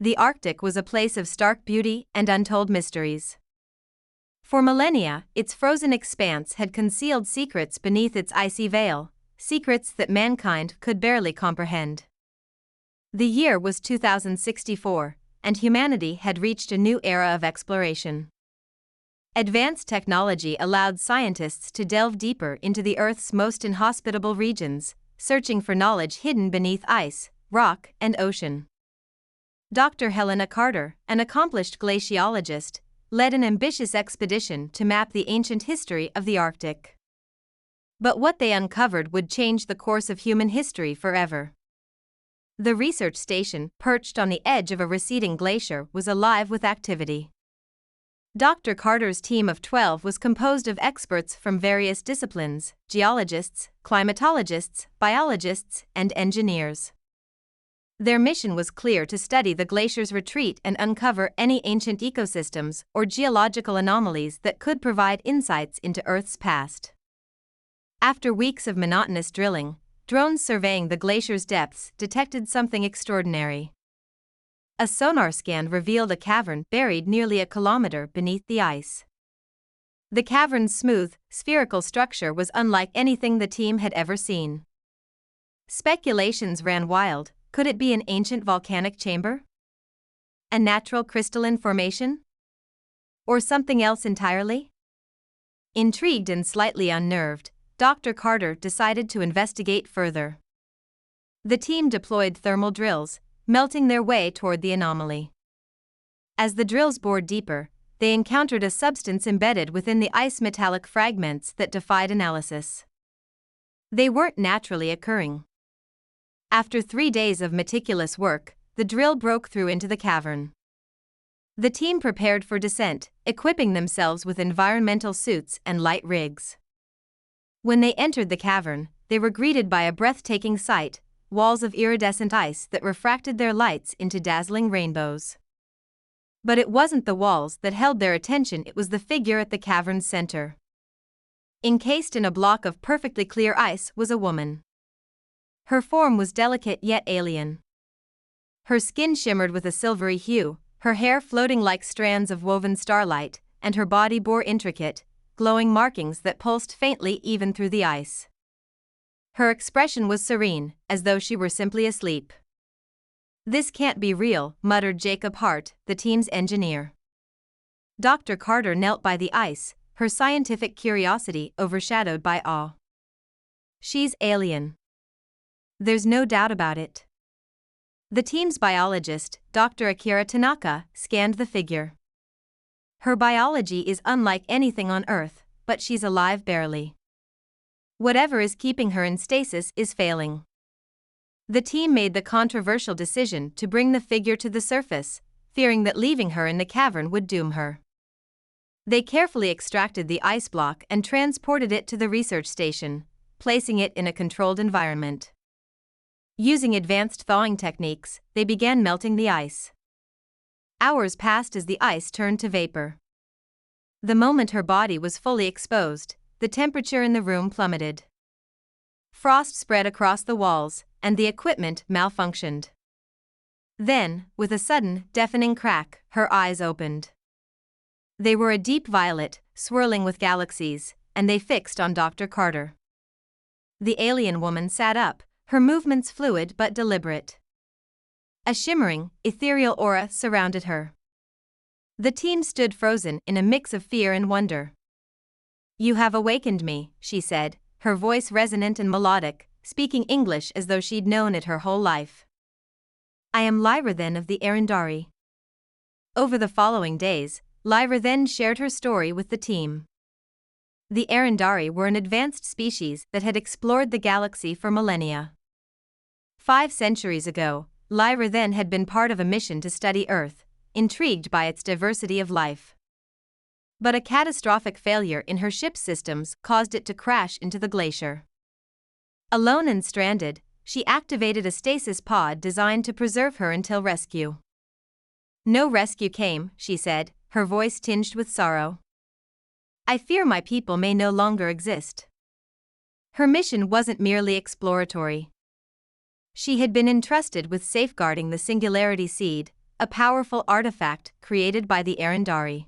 The Arctic was a place of stark beauty and untold mysteries. For millennia, its frozen expanse had concealed secrets beneath its icy veil, secrets that mankind could barely comprehend. The year was 2064, and humanity had reached a new era of exploration. Advanced technology allowed scientists to delve deeper into the Earth's most inhospitable regions, searching for knowledge hidden beneath ice, rock, and ocean. Dr. Helena Carter, an accomplished glaciologist, led an ambitious expedition to map the ancient history of the Arctic. But what they uncovered would change the course of human history forever. The research station, perched on the edge of a receding glacier, was alive with activity. Dr. Carter's team of 12 was composed of experts from various disciplines: geologists, climatologists, biologists, and engineers. Their mission was clear: to study the glacier's retreat and uncover any ancient ecosystems or geological anomalies that could provide insights into Earth's past. After weeks of monotonous drilling, drones surveying the glacier's depths detected something extraordinary. A sonar scan revealed a cavern buried nearly a kilometer beneath the ice. The cavern's smooth, spherical structure was unlike anything the team had ever seen. Speculations ran wild: could it be an ancient volcanic chamber? A natural crystalline formation? Or something else entirely? Intrigued and slightly unnerved, Dr. Carter decided to investigate further. The team deployed thermal drills, melting their way toward the anomaly. As the drills bored deeper, they encountered a substance embedded within the ice: metallic fragments that defied analysis. They weren't naturally occurring. After 3 days of meticulous work, the drill broke through into the cavern. The team prepared for descent, equipping themselves with environmental suits and light rigs. When they entered the cavern, they were greeted by a breathtaking sight: walls of iridescent ice that refracted their lights into dazzling rainbows. But it wasn't the walls that held their attention, it was the figure at the cavern's center. Encased in a block of perfectly clear ice was a woman. Her form was delicate yet alien. Her skin shimmered with a silvery hue, her hair floating like strands of woven starlight, and her body bore intricate, glowing markings that pulsed faintly even through the ice. Her expression was serene, as though she were simply asleep. "This can't be real," muttered Jacob Hart, the team's engineer. Dr. Carter knelt by the ice, her scientific curiosity overshadowed by awe. "She's alien. There's no doubt about it." The team's biologist, Dr. Akira Tanaka, scanned the figure. "Her biology is unlike anything on Earth, but she's alive barely. Whatever is keeping her in stasis is failing." The team made the controversial decision to bring the figure to the surface, fearing that leaving her in the cavern would doom her. They carefully extracted the ice block and transported it to the research station, placing it in a controlled environment. Using advanced thawing techniques, they began melting the ice. Hours passed as the ice turned to vapor. The moment her body was fully exposed, the temperature in the room plummeted. Frost spread across the walls, and the equipment malfunctioned. Then, with a sudden, deafening crack, her eyes opened. They were a deep violet, swirling with galaxies, and they fixed on Dr. Carter. The alien woman sat up, her movements fluid but deliberate. A shimmering, ethereal aura surrounded her. The team stood frozen in a mix of fear and wonder. "You have awakened me," she said, her voice resonant and melodic, speaking English as though she'd known it her whole life. "I am Lyra Then of the Arendari." Over the following days, Lyra then shared her story with the team. The Arendari were an advanced species that had explored the galaxy for millennia. 5 centuries ago, Lyra then had been part of a mission to study Earth, intrigued by its diversity of life. But a catastrophic failure in her ship's systems caused it to crash into the glacier. Alone and stranded, she activated a stasis pod designed to preserve her until rescue. "No rescue came," she said, her voice tinged with sorrow. "I fear my people may no longer exist." Her mission wasn't merely exploratory. She had been entrusted with safeguarding the Singularity Seed, a powerful artifact created by the Arendari.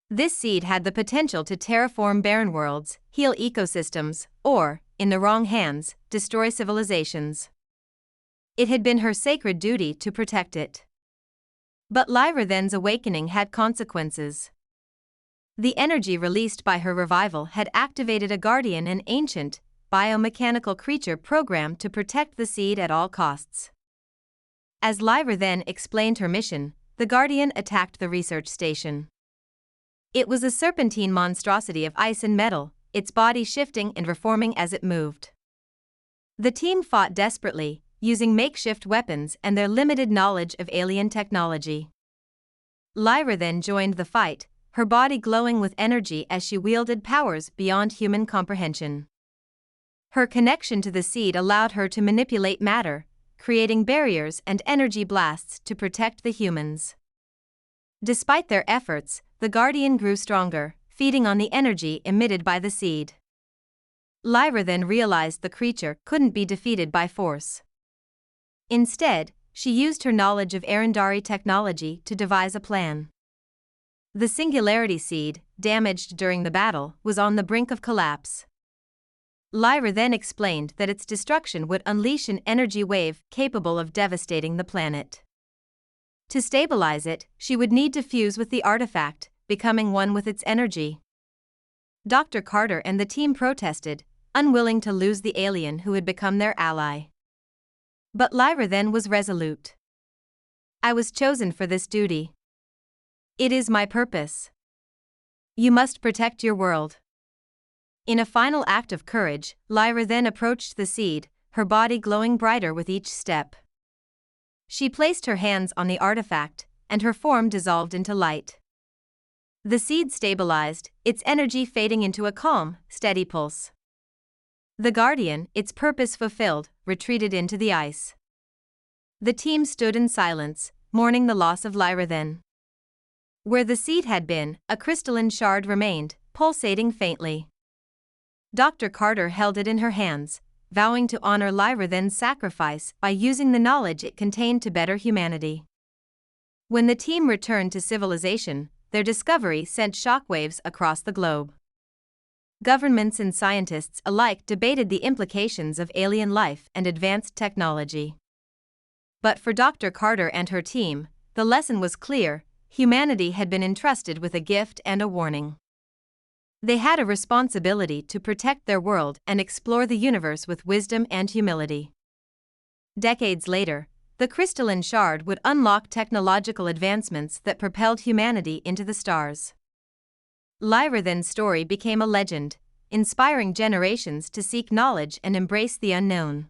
This seed had the potential to terraform barren worlds, heal ecosystems, or, in the wrong hands, destroy civilizations. It had been her sacred duty to protect it. But Lyra Then's awakening had consequences. The energy released by her revival had activated a guardian, an ancient, biomechanical creature programmed to protect the seed at all costs. As Lyra Then explained her mission, the guardian attacked the research station. It was a serpentine monstrosity of ice and metal, its body shifting and reforming as it moved. The team fought desperately, using makeshift weapons and their limited knowledge of alien technology. Lyra then joined the fight, her body glowing with energy as she wielded powers beyond human comprehension. Her connection to the seed allowed her to manipulate matter, creating barriers and energy blasts to protect the humans. Despite their efforts, the Guardian grew stronger, feeding on the energy emitted by the seed. Lyra then realized the creature couldn't be defeated by force. Instead, she used her knowledge of Arendari technology to devise a plan. The Singularity Seed, damaged during the battle, was on the brink of collapse. Lyra then explained that its destruction would unleash an energy wave capable of devastating the planet. To stabilize it, she would need to fuse with the artifact, becoming one with its energy. Dr. Carter and the team protested, unwilling to lose the alien who had become their ally. But Lyra then was resolute. "I was chosen for this duty. It is my purpose. You must protect your world." In a final act of courage, Lyra then approached the seed, her body glowing brighter with each step. She placed her hands on the artifact, and her form dissolved into light. The seed stabilized, its energy fading into a calm, steady pulse. The Guardian, its purpose fulfilled, retreated into the ice. The team stood in silence, mourning the loss of Lyra then. Where the seed had been, a crystalline shard remained, pulsating faintly. Dr. Carter held it in her hands, vowing to honor Lyra then's sacrifice by using the knowledge it contained to better humanity. When the team returned to civilization, their discovery sent shockwaves across the globe. Governments and scientists alike debated the implications of alien life and advanced technology. But for Dr. Carter and her team, the lesson was clear: humanity had been entrusted with a gift and a warning. They had a responsibility to protect their world and explore the universe with wisdom and humility. Decades later, the crystalline shard would unlock technological advancements that propelled humanity into the stars. Lyra then's story became a legend, inspiring generations to seek knowledge and embrace the unknown.